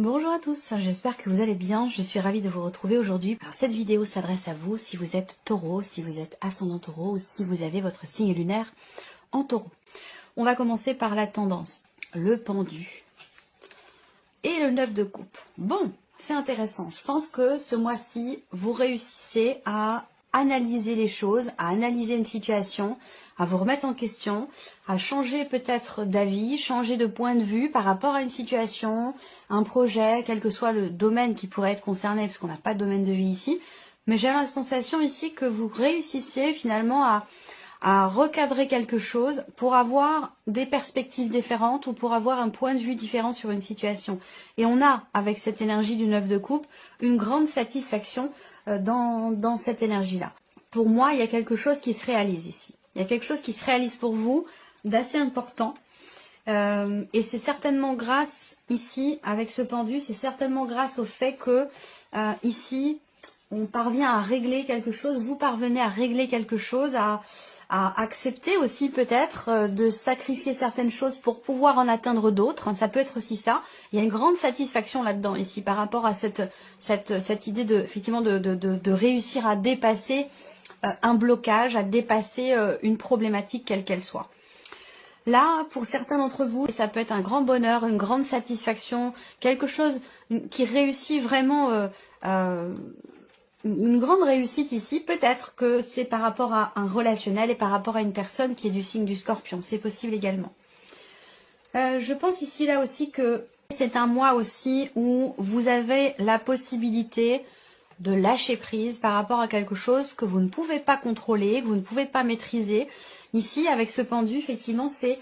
Bonjour à tous, j'espère que vous allez bien, je suis ravie de vous retrouver aujourd'hui. Alors cette vidéo s'adresse à vous si vous êtes taureau, si vous êtes ascendant taureau ou si vous avez votre signe lunaire en taureau. On va commencer par la tendance, le pendu et le 9 de coupe. Bon, c'est intéressant, je pense que ce mois-ci, vous réussissez à analyser les choses, à analyser une situation, à vous remettre en question, à changer peut-être d'avis, changer de point de vue par rapport à une situation, un projet, quel que soit le domaine qui pourrait être concerné, parce qu'on n'a pas de domaine de vie ici. Mais j'ai la sensation ici que vous réussissez finalement à recadrer quelque chose pour avoir des perspectives différentes ou pour avoir un point de vue différent sur une situation. Et on a, avec cette énergie du 9 de coupe, une grande satisfaction dans cette énergie-là. Pour moi, il y a quelque chose qui se réalise ici. Il y a quelque chose qui se réalise pour vous d'assez important. Et c'est certainement grâce, ici, avec ce pendu, c'est certainement grâce au fait que, ici, on parvient à régler quelque chose, vous parvenez à régler quelque chose, à accepter aussi peut-être de sacrifier certaines choses pour pouvoir en atteindre d'autres. Ça peut être aussi ça. Il y a une grande satisfaction là-dedans ici par rapport à cette idée de effectivement de réussir à dépasser un blocage, à dépasser une problématique quelle qu'elle soit. Là, pour certains d'entre vous, ça peut être un grand bonheur, une grande satisfaction, quelque chose qui réussit vraiment une grande réussite ici, peut-être que c'est par rapport à un relationnel et par rapport à une personne qui est du signe du Scorpion, c'est possible également. Je pense ici là aussi que c'est un mois aussi où vous avez la possibilité de lâcher prise par rapport à quelque chose que vous ne pouvez pas contrôler, que vous ne pouvez pas maîtriser. Ici, avec ce pendu, effectivement, c'est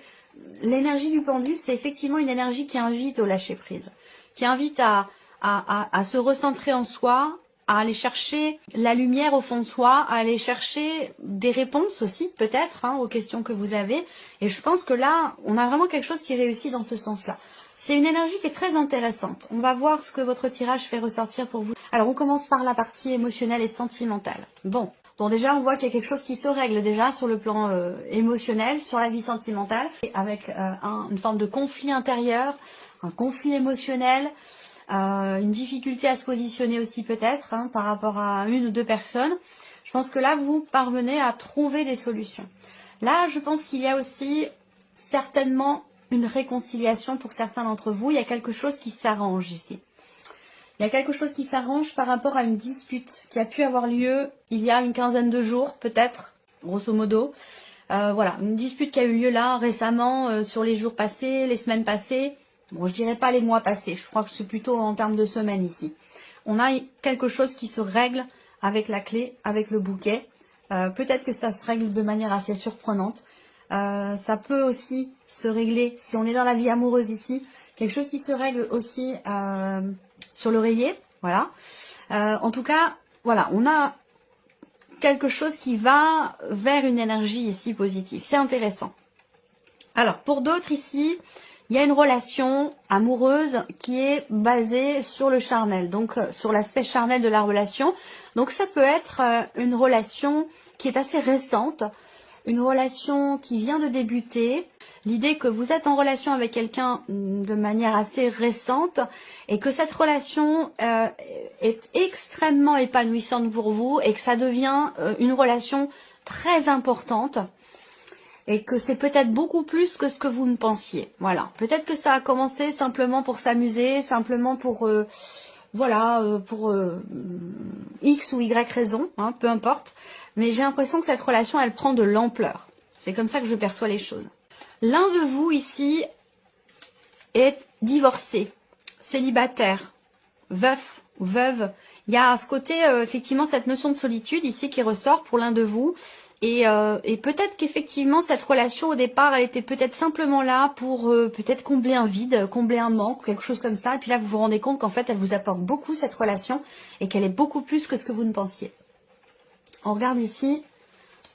l'énergie du pendu, c'est effectivement une énergie qui invite au lâcher prise, qui invite à se recentrer en soi, à aller chercher la lumière au fond de soi, à aller chercher des réponses aussi peut-être aux questions que vous avez. Et je pense que là, on a vraiment quelque chose qui réussit dans ce sens-là. C'est une énergie qui est très intéressante. On va voir ce que votre tirage fait ressortir pour vous. Alors on commence par la partie émotionnelle et sentimentale. Bon déjà on voit qu'il y a quelque chose qui se règle déjà sur le plan émotionnel, sur la vie sentimentale, avec une forme de conflit intérieur, un conflit émotionnel. Une difficulté à se positionner aussi peut-être par rapport à une ou deux personnes. Je pense que là, vous parvenez à trouver des solutions. Là, je pense qu'il y a aussi certainement une réconciliation pour certains d'entre vous. Il y a quelque chose qui s'arrange ici. Il y a quelque chose qui s'arrange par rapport à une dispute qui a pu avoir lieu il y a une quinzaine de jours, peut-être, grosso modo. Voilà, une dispute qui a eu lieu là récemment, sur les jours passés, les semaines passées. Bon, je dirais pas les mois passés, je crois que c'est plutôt en termes de semaines ici. On a quelque chose qui se règle avec la clé, avec le bouquet. Peut-être que ça se règle de manière assez surprenante. Ça peut aussi se régler, si on est dans la vie amoureuse ici, quelque chose qui se règle aussi sur l'oreiller. Voilà. En tout cas, voilà, on a quelque chose qui va vers une énergie ici positive. C'est intéressant. Alors, pour d'autres ici, il y a une relation amoureuse qui est basée sur le charnel, donc sur l'aspect charnel de la relation. Donc ça peut être une relation qui est assez récente, une relation qui vient de débuter. L'idée que vous êtes en relation avec quelqu'un de manière assez récente et que cette relation est extrêmement épanouissante pour vous et que ça devient une relation très importante. Et que c'est peut-être beaucoup plus que ce que vous ne pensiez. Voilà. Peut-être que ça a commencé simplement pour s'amuser, simplement pour, pour X ou Y raison, peu importe. Mais j'ai l'impression que cette relation, elle prend de l'ampleur. C'est comme ça que je perçois les choses. L'un de vous ici est divorcé, célibataire, veuf ou veuve. Il y a à ce côté, effectivement, cette notion de solitude ici qui ressort pour l'un de vous. Et peut-être qu'effectivement cette relation au départ elle était peut-être simplement là pour peut-être combler un vide, combler un manque, quelque chose comme ça. Et puis là vous vous rendez compte qu'en fait elle vous apporte beaucoup cette relation et qu'elle est beaucoup plus que ce que vous ne pensiez. On regarde ici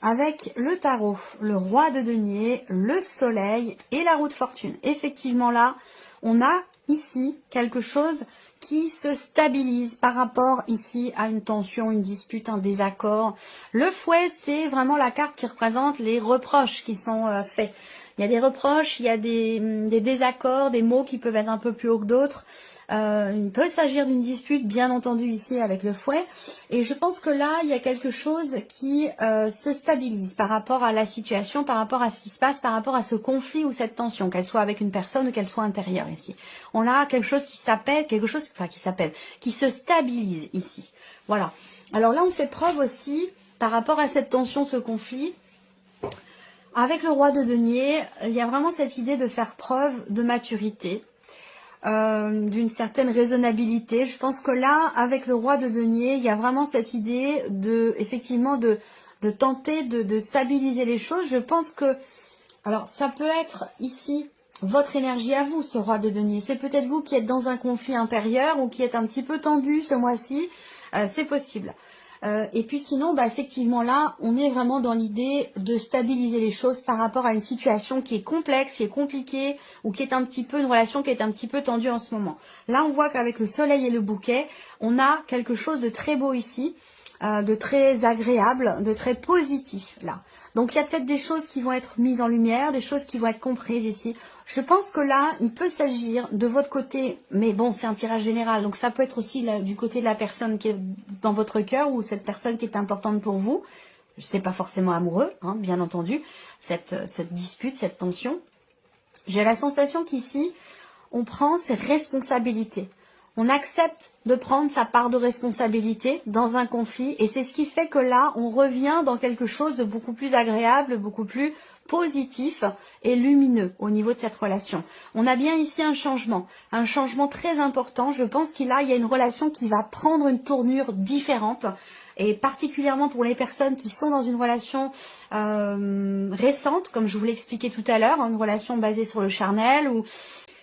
avec le tarot, le roi de denier, le soleil et la roue de fortune. Effectivement là on a ici quelque chose qui se stabilise par rapport ici à une tension, une dispute, un désaccord. Le fouet, c'est vraiment la carte qui représente les reproches qui sont faits. Il y a des reproches, il y a des désaccords, des mots qui peuvent être un peu plus hauts que d'autres. Il peut s'agir d'une dispute, bien entendu, ici avec le fouet. Et je pense que là, il y a quelque chose qui se stabilise par rapport à la situation, par rapport à ce qui se passe, par rapport à ce conflit ou cette tension, qu'elle soit avec une personne ou qu'elle soit intérieure ici. On a quelque chose qui s'appelle, qui se stabilise ici. Voilà. Alors là, on fait preuve aussi, par rapport à cette tension, ce conflit, avec le roi de denier, il y a vraiment cette idée de faire preuve de maturité, d'une certaine raisonnabilité. Je pense que là, avec le roi de denier, il y a vraiment cette idée effectivement de tenter de stabiliser les choses. Je pense que, alors ça peut être ici votre énergie à vous, ce roi de denier. C'est peut-être vous qui êtes dans un conflit intérieur ou qui êtes un petit peu tendu ce mois-ci. C'est possible. Et puis sinon, bah, effectivement là, on est vraiment dans l'idée de stabiliser les choses par rapport à une situation qui est complexe, qui est compliquée, ou qui est un petit peu une relation qui est un petit peu tendue en ce moment. Là, on voit qu'avec le soleil et le bouquet, on a quelque chose de très beau ici, de très agréable, de très positif là. Donc il y a peut-être des choses qui vont être mises en lumière, des choses qui vont être comprises ici. Je pense que là, il peut s'agir de votre côté, mais bon, c'est un tirage général, donc ça peut être aussi du côté de la personne qui est dans votre cœur ou cette personne qui est importante pour vous. C'est pas forcément amoureux, hein, bien entendu, cette dispute, cette tension. J'ai la sensation qu'ici, on prend ses responsabilités. On accepte de prendre sa part de responsabilité dans un conflit et c'est ce qui fait que là, on revient dans quelque chose de beaucoup plus agréable, beaucoup plus positif et lumineux au niveau de cette relation. On a bien ici un changement très important. Je pense qu'il y a une relation qui va prendre une tournure différente et particulièrement pour les personnes qui sont dans une relation récente, comme je vous l'ai expliqué tout à l'heure, une relation basée sur le charnel ou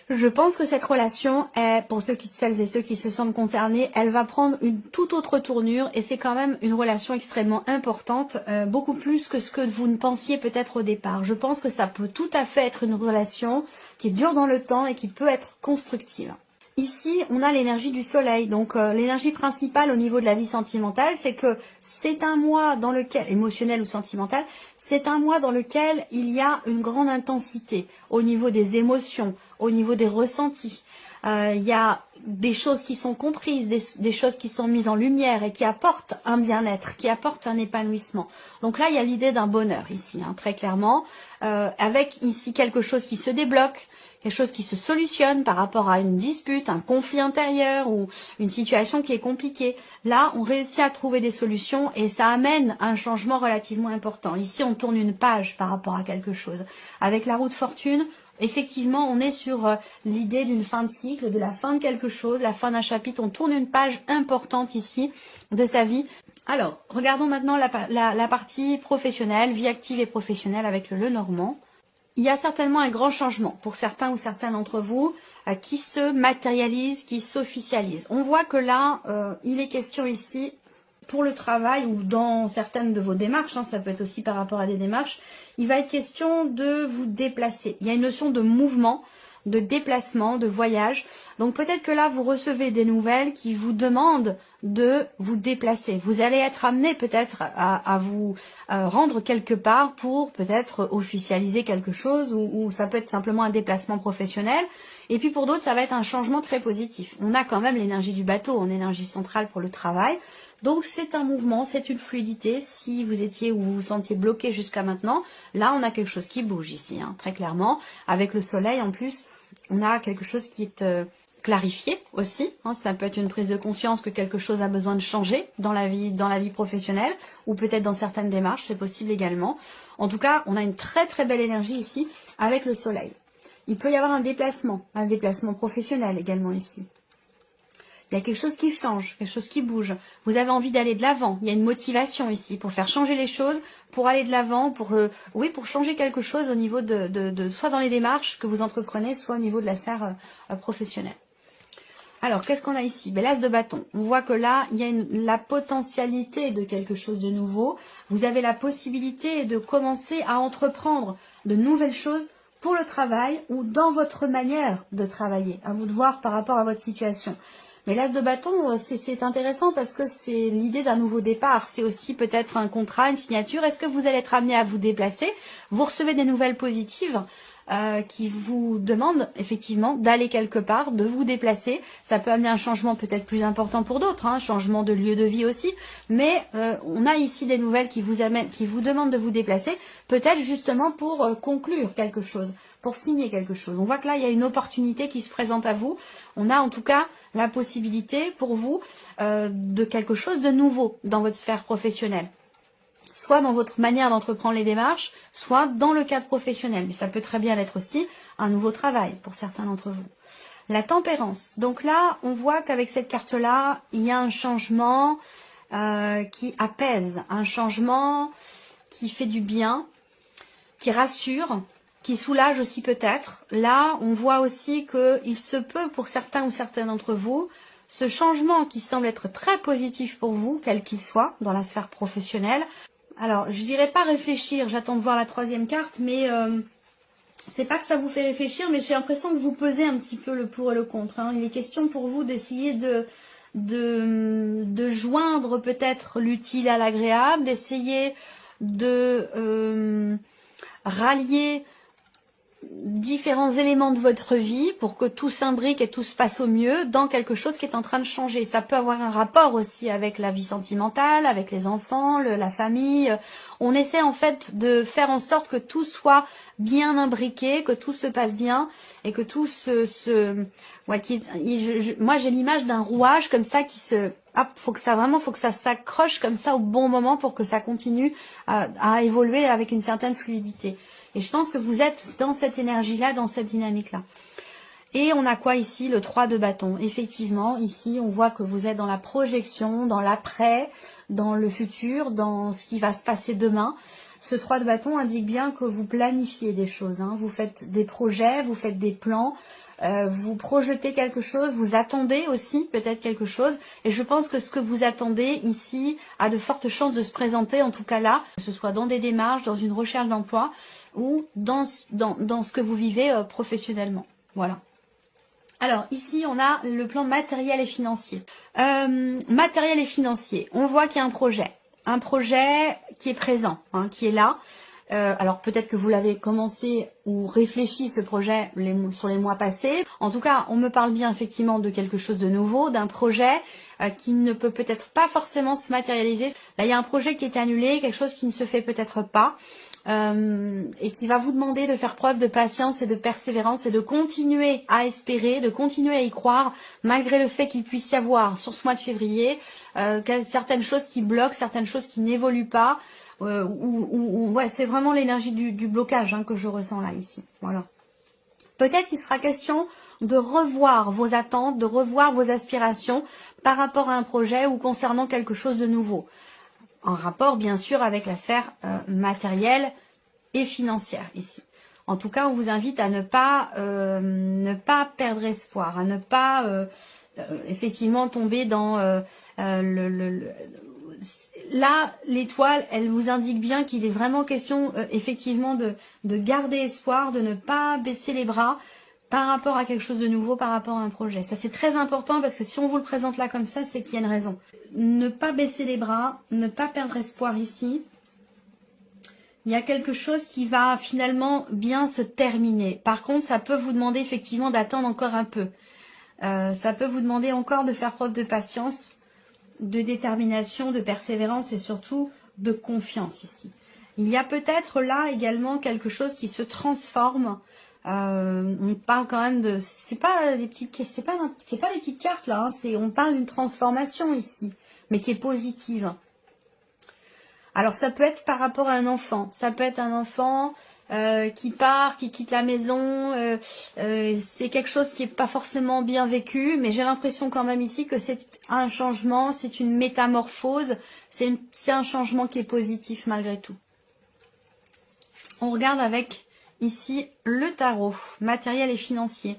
je pense que cette relation, pour celles et ceux qui se sentent concernés, elle va prendre une toute autre tournure et c'est quand même une relation extrêmement importante, beaucoup plus que ce que vous ne pensiez peut-être au départ. Je pense que ça peut tout à fait être une relation qui dure dans le temps et qui peut être constructive. Ici, on a l'énergie du soleil, donc l'énergie principale au niveau de la vie sentimentale, c'est que c'est un mois dans lequel, émotionnel ou sentimental, c'est un mois dans lequel il y a une grande intensité au niveau des émotions, au niveau des ressentis. Il y a des choses qui sont comprises, des choses qui sont mises en lumière et qui apportent un bien-être, qui apportent un épanouissement. Donc là, il y a l'idée d'un bonheur ici, hein, très clairement, avec ici quelque chose qui se débloque, quelque chose qui se solutionne par rapport à une dispute, un conflit intérieur ou une situation qui est compliquée. Là, on réussit à trouver des solutions et ça amène un changement relativement important. Ici, on tourne une page par rapport à quelque chose. Avec la roue de fortune, effectivement, on est sur l'idée d'une fin de cycle, de la fin de quelque chose, la fin d'un chapitre. On tourne une page importante ici de sa vie. Alors, regardons maintenant la partie professionnelle, vie active et professionnelle avec le Lenormand. Il y a certainement un grand changement pour certains ou certains d'entre vous qui se matérialise, qui s'officialise. On voit que là, il est question ici pour le travail ou dans certaines de vos démarches, hein, ça peut être aussi par rapport à des démarches, il va être question de vous déplacer. Il y a une notion de mouvement, de déplacement, de voyage. Donc peut-être que là, vous recevez des nouvelles qui vous demandent de vous déplacer. Vous allez être amené peut-être à vous rendre quelque part pour peut-être officialiser quelque chose ou ça peut être simplement un déplacement professionnel. Et puis pour d'autres, ça va être un changement très positif. On a quand même l'énergie du bateau en énergie centrale pour le travail. Donc c'est un mouvement, c'est une fluidité. Si vous étiez ou vous vous sentiez bloqué jusqu'à maintenant, là on a quelque chose qui bouge ici, hein, très clairement. Avec le soleil en plus, on a quelque chose qui est clarifié aussi. Hein, ça peut être une prise de conscience que quelque chose a besoin de changer dans la vie professionnelle ou peut-être dans certaines démarches, c'est possible également. En tout cas, on a une très très belle énergie ici avec le soleil. Il peut y avoir un déplacement professionnel également ici. Il y a quelque chose qui change, quelque chose qui bouge. Vous avez envie d'aller de l'avant. Il y a une motivation ici pour faire changer les choses, pour aller de l'avant, pour changer quelque chose au niveau de soit dans les démarches que vous entreprenez, soit au niveau de la sphère professionnelle. Alors, qu'est-ce qu'on a ici? L'as de bâton. On voit que là, il y a la potentialité de quelque chose de nouveau. Vous avez la possibilité de commencer à entreprendre de nouvelles choses pour le travail ou dans votre manière de travailler. À vous de voir par rapport à votre situation. Mais l'as de bâton, c'est intéressant parce que c'est l'idée d'un nouveau départ. C'est aussi peut-être un contrat, une signature. Est-ce que vous allez être amené à vous déplacer? Vous recevez des nouvelles positives qui vous demandent effectivement d'aller quelque part, de vous déplacer. Ça peut amener un changement peut-être plus important pour d'autres, hein, changement de lieu de vie aussi. Mais on a ici des nouvelles qui vous amènent, qui vous demandent de vous déplacer, peut-être justement pour conclure quelque chose, pour signer quelque chose. On voit que là, il y a une opportunité qui se présente à vous. On a en tout cas la possibilité pour vous de quelque chose de nouveau dans votre sphère professionnelle. Soit dans votre manière d'entreprendre les démarches, soit dans le cadre professionnel. Mais ça peut très bien être aussi un nouveau travail pour certains d'entre vous. La tempérance. Donc là, on voit qu'avec cette carte-là, il y a un changement qui apaise, un changement qui fait du bien, qui rassure, qui soulage aussi peut-être. Là, on voit aussi qu'il se peut pour certains ou certaines d'entre vous, ce changement qui semble être très positif pour vous, quel qu'il soit, dans la sphère professionnelle. Alors, je dirais pas réfléchir, j'attends de voir la troisième carte, mais c'est pas que ça vous fait réfléchir, mais j'ai l'impression que vous pesez un petit peu le pour et le contre. Hein. Il est question pour vous d'essayer de joindre peut-être l'utile à l'agréable, d'essayer de rallier différents éléments de votre vie pour que tout s'imbrique et tout se passe au mieux dans quelque chose qui est en train de changer. Ça peut avoir un rapport aussi avec la vie sentimentale, avec les enfants, la famille. On essaie en fait de faire en sorte que tout soit bien imbriqué, que tout se passe bien et que tout moi j'ai l'image d'un rouage comme ça qui se... faut que ça s'accroche comme ça au bon moment pour que ça continue à évoluer avec une certaine fluidité. Et je pense que vous êtes dans cette énergie-là, dans cette dynamique-là. Et on a quoi ici? Le 3 de bâton. Effectivement, ici, on voit que vous êtes dans la projection, dans l'après, dans le futur, dans ce qui va se passer demain. Ce 3 de bâton indique bien que vous planifiez des choses. Hein. Vous faites des projets, vous faites des plans, vous projetez quelque chose, vous attendez aussi peut-être quelque chose. Et je pense que ce que vous attendez ici a de fortes chances de se présenter, en tout cas là, que ce soit dans des démarches, dans une recherche d'emploi, ou dans ce que vous vivez professionnellement. Voilà. Alors ici on a le plan matériel et financier. Matériel et financier, on voit qu'il y a un projet qui est présent, hein, qui est là. Alors peut-être que vous l'avez commencé ou réfléchi ce projet sur les mois passés. En tout cas, on me parle bien effectivement de quelque chose de nouveau, d'un projet qui ne peut peut-être pas forcément se matérialiser. Là, il y a un projet qui est annulé, quelque chose qui ne se fait peut-être pas. Et qui va vous demander de faire preuve de patience et de persévérance et de continuer à espérer, de continuer à y croire, malgré le fait qu'il puisse y avoir sur ce mois de février certaines choses qui bloquent, certaines choses qui n'évoluent pas. Ouais, c'est vraiment l'énergie du blocage que je ressens là ici. Voilà. Peut-être qu'il sera question de revoir vos attentes, de revoir vos aspirations par rapport à un projet ou concernant quelque chose de nouveau. En rapport, bien sûr, avec la sphère matérielle et financière ici. En tout cas, on vous invite à ne pas perdre espoir, à ne pas effectivement tomber dans Là, l'étoile, elle vous indique bien qu'il est vraiment question effectivement de garder espoir, de ne pas baisser les bras par rapport à quelque chose de nouveau, par rapport à un projet. Ça, c'est très important parce que si on vous le présente là comme ça, c'est qu'il y a une raison. Ne pas baisser les bras, ne pas perdre espoir ici. Il y a quelque chose qui va finalement bien se terminer. Par contre, ça peut vous demander effectivement d'attendre encore un peu. Ça peut vous demander encore de faire preuve de patience, de détermination, de persévérance et surtout de confiance ici. Il y a peut-être là également quelque chose qui se transforme. On parle quand même de, c'est pas les petites cartes là, hein, on parle d'une transformation ici, mais qui est positive. Alors ça peut être par rapport à un enfant, ça peut être un enfant qui part, qui quitte la maison, c'est quelque chose qui n'est pas forcément bien vécu, mais j'ai l'impression quand même ici que c'est un changement, c'est une métamorphose, c'est un changement qui est positif malgré tout. On regarde avec ici le tarot, matériel et financier.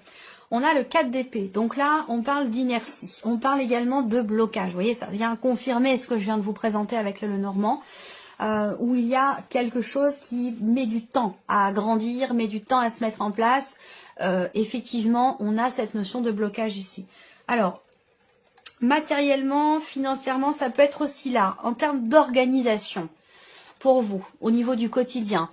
On a le 4 d'épée, donc là on parle d'inertie, on parle également de blocage. Vous voyez, ça vient confirmer ce que je viens de vous présenter avec le Lenormand. Où il y a quelque chose qui met du temps à grandir, met du temps à se mettre en place. Effectivement, on a cette notion de blocage ici. Alors, matériellement, financièrement, ça peut être aussi là, en termes d'organisation pour vous, au niveau du quotidien.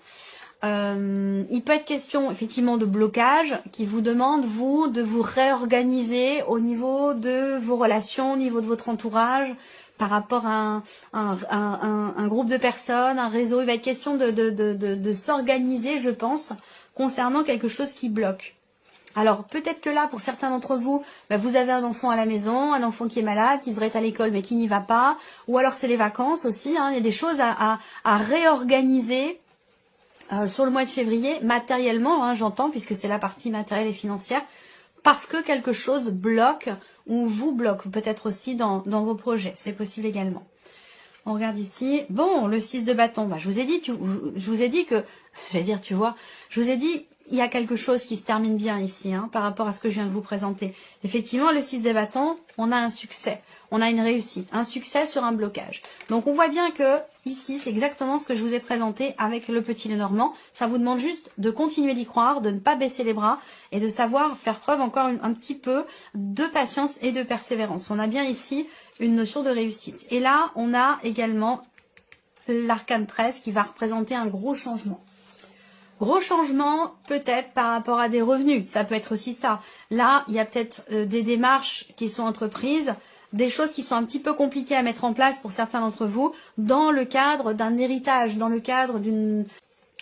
Il peut être question effectivement de blocage qui vous demande, vous, de vous réorganiser au niveau de vos relations, au niveau de votre entourage, par rapport à un groupe de personnes, un réseau. Il va être question de s'organiser, je pense, concernant quelque chose qui bloque. Alors, peut-être que là, pour certains d'entre vous, vous avez un enfant à la maison, un enfant qui est malade, qui devrait être à l'école mais qui n'y va pas, ou alors c'est les vacances aussi, hein. Il y a des choses à réorganiser sur le mois de février, matériellement, hein, j'entends, puisque c'est la partie matérielle et financière, parce que quelque chose bloque ou vous bloque, peut-être aussi dans vos projets, c'est possible également. On regarde ici, bon, le 6 de bâton, je vous ai dit, je vous ai dit que, j'allais dire, tu vois, je vous ai dit, il y a quelque chose qui se termine bien ici, hein, par rapport à ce que je viens de vous présenter. Effectivement, le 6 de bâton, on a un succès, on a une réussite, un succès sur un blocage. Donc, on voit bien que ici, c'est exactement ce que je vous ai présenté avec le petit Lenormand. Ça vous demande juste de continuer d'y croire, de ne pas baisser les bras et de savoir faire preuve encore un petit peu de patience et de persévérance. On a bien ici une notion de réussite. Et là, on a également l'arcane 13 qui va représenter un gros changement. Gros changement peut-être par rapport à des revenus, ça peut être aussi ça. Là, il y a peut-être des démarches qui sont entreprises, des choses qui sont un petit peu compliquées à mettre en place pour certains d'entre vous, dans le cadre d'un héritage, dans le cadre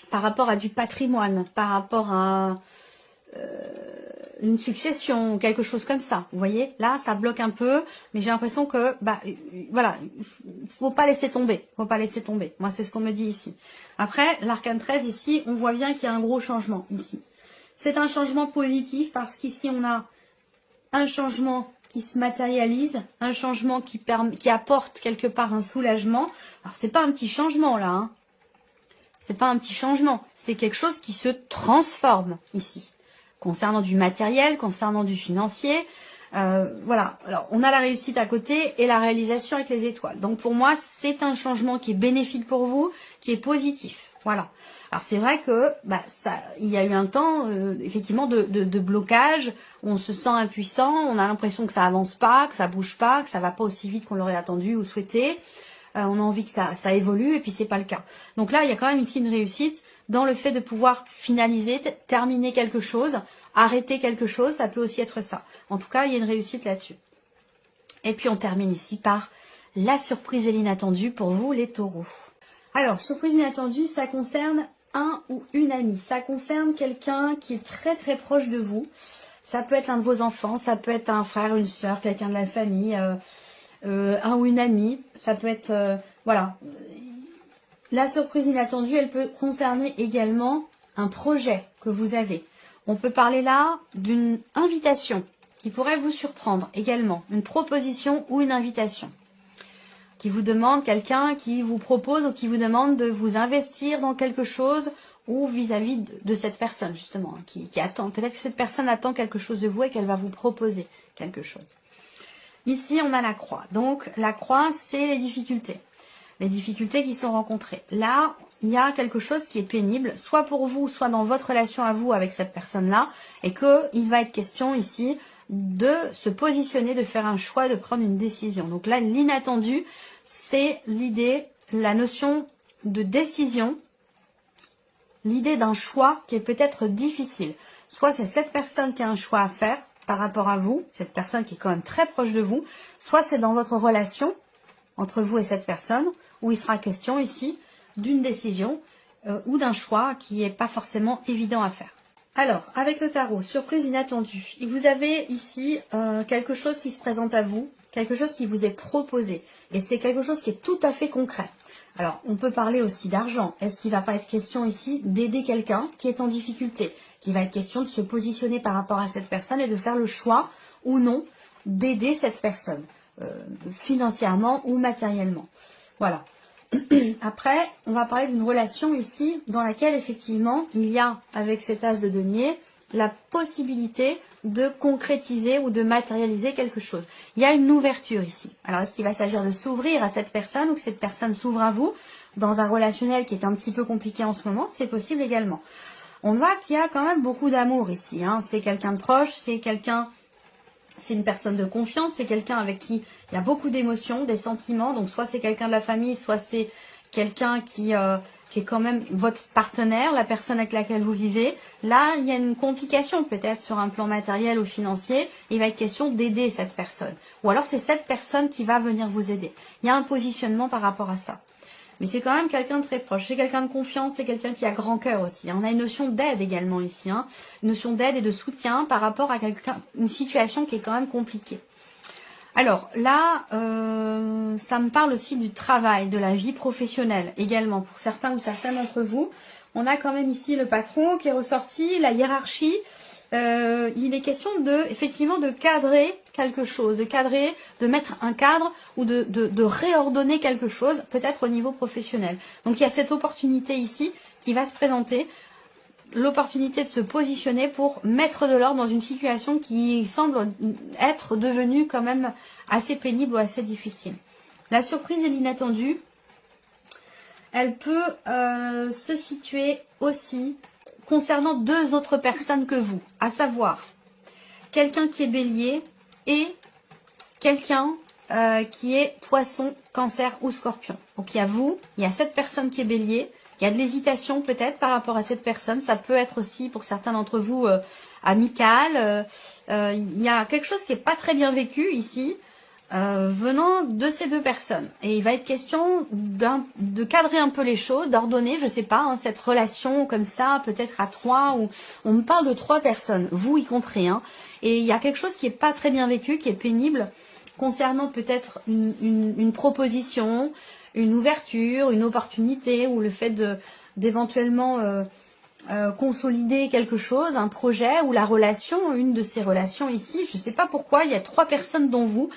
par rapport à du patrimoine, par rapport à une succession, quelque chose comme ça. Vous voyez, là, ça bloque un peu, mais j'ai l'impression que, voilà, faut pas laisser tomber. Faut pas laisser tomber. Moi, c'est ce qu'on me dit ici. Après, l'arcane 13, ici, on voit bien qu'il y a un gros changement, ici. C'est un changement positif parce qu'ici, on a un changement qui se matérialise, un changement qui apporte quelque part un soulagement. Alors, c'est pas un petit changement, là, hein. C'est pas un petit changement. C'est quelque chose qui se transforme, ici. Concernant du matériel, concernant du financier, voilà. Alors, on a la réussite à côté et la réalisation avec les étoiles. Donc, pour moi, c'est un changement qui est bénéfique pour vous, qui est positif. Voilà. Alors, c'est vrai que il y a eu un temps, effectivement, de blocage. On se sent impuissant, on a l'impression que ça avance pas, que ça bouge pas, que ça va pas aussi vite qu'on l'aurait attendu ou souhaité. On a envie que ça évolue et puis c'est pas le cas. Donc là, il y a quand même ici une réussite dans le fait de pouvoir finaliser, terminer quelque chose, arrêter quelque chose, ça peut aussi être ça. En tout cas, il y a une réussite là-dessus. Et puis on termine ici par la surprise et l'inattendue pour vous les taureaux. Alors, surprise inattendue, ça concerne un ou une amie. Ça concerne quelqu'un qui est très très proche de vous. Ça peut être l'un de vos enfants, ça peut être un frère, une sœur, quelqu'un de la famille, un ou une amie. Ça peut être, voilà. La surprise inattendue, elle peut concerner également un projet que vous avez. On peut parler là d'une invitation qui pourrait vous surprendre également. Une proposition ou une invitation qui vous demande, quelqu'un qui vous propose ou qui vous demande de vous investir dans quelque chose ou vis-à-vis de cette personne justement, qui attend. Peut-être que cette personne attend quelque chose de vous et qu'elle va vous proposer quelque chose. Ici, on a la croix. Donc, la croix, c'est les difficultés. Les difficultés qui sont rencontrées. Là, il y a quelque chose qui est pénible, soit pour vous, soit dans votre relation à vous avec cette personne-là, et qu'il va être question ici de se positionner, de faire un choix, de prendre une décision. Donc là, l'inattendu, c'est l'idée, la notion de décision, l'idée d'un choix qui est peut-être difficile. Soit c'est cette personne qui a un choix à faire par rapport à vous, cette personne qui est quand même très proche de vous, soit c'est dans votre relation entre vous et cette personne, où il sera question ici d'une décision ou d'un choix qui n'est pas forcément évident à faire. Alors, avec le tarot, surprise inattendue, vous avez ici quelque chose qui se présente à vous, quelque chose qui vous est proposé, et c'est quelque chose qui est tout à fait concret. Alors, on peut parler aussi d'argent. Est-ce qu'il ne va pas être question ici d'aider quelqu'un qui est en difficulté, qu'il va être question de se positionner par rapport à cette personne et de faire le choix ou non d'aider cette personne, financièrement ou matériellement. Voilà. Après, on va parler d'une relation ici dans laquelle effectivement il y a avec cet as de denier la possibilité de concrétiser ou de matérialiser quelque chose. Il y a une ouverture ici. Alors est-ce qu'il va s'agir de s'ouvrir à cette personne ou que cette personne s'ouvre à vous dans un relationnel qui est un petit peu compliqué en ce moment? C'est possible également. On voit qu'il y a quand même beaucoup d'amour ici, hein. C'est quelqu'un de proche, c'est quelqu'un C'est une personne de confiance, c'est quelqu'un avec qui il y a beaucoup d'émotions, des sentiments. Donc soit c'est quelqu'un de la famille, soit c'est quelqu'un qui est quand même votre partenaire, la personne avec laquelle vous vivez. Là, il y a une complication peut-être sur un plan matériel ou financier. Il va être question d'aider cette personne. Ou alors c'est cette personne qui va venir vous aider. Il y a un positionnement par rapport à ça. Mais c'est quand même quelqu'un de très proche. C'est quelqu'un de confiance, c'est quelqu'un qui a grand cœur aussi. On a une notion d'aide également ici. Une notion d'aide et de soutien par rapport à une situation qui est quand même compliquée. Alors là, ça me parle aussi du travail, de la vie professionnelle également. Pour certains ou certaines d'entre vous, on a quand même ici le patron qui est ressorti, la hiérarchie. Il est question effectivement de cadrer quelque chose, de mettre un cadre ou de réordonner quelque chose, peut-être au niveau professionnel. Donc il y a cette opportunité ici qui va se présenter. L'opportunité de se positionner pour mettre de l'ordre dans une situation qui semble être devenue quand même assez pénible ou assez difficile. La surprise et l'inattendu, elle peut se situer aussi concernant deux autres personnes que vous, à savoir quelqu'un qui est bélier et quelqu'un qui est poisson, cancer ou scorpion. Donc il y a vous, il y a cette personne qui est bélier. Il y a de l'hésitation peut-être par rapport à cette personne. Ça peut être aussi pour certains d'entre vous amical. Il y a quelque chose qui n'est pas très bien vécu ici venant de ces deux personnes. Et il va être question de cadrer un peu les choses, d'ordonner, je sais pas, cette relation comme ça, peut-être à trois. Ou on me parle de trois personnes, vous y compris. Et il y a quelque chose qui n'est pas très bien vécu, qui est pénible, concernant peut-être une proposition, une ouverture, une opportunité ou le fait d'éventuellement consolider quelque chose, un projet ou la relation, une de ces relations ici. Je ne sais pas pourquoi, il y a trois personnes dont vous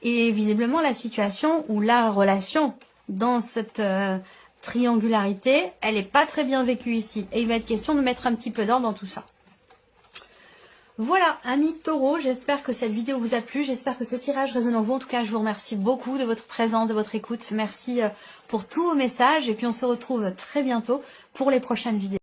et visiblement la situation ou la relation dans cette triangularité, elle n'est pas très bien vécue ici. Et il va être question de mettre un petit peu d'ordre dans tout ça. Voilà, amis taureaux, j'espère que cette vidéo vous a plu, j'espère que ce tirage résonne en vous. En tout cas, je vous remercie beaucoup de votre présence, de votre écoute. Merci pour tous vos messages et puis on se retrouve très bientôt pour les prochaines vidéos.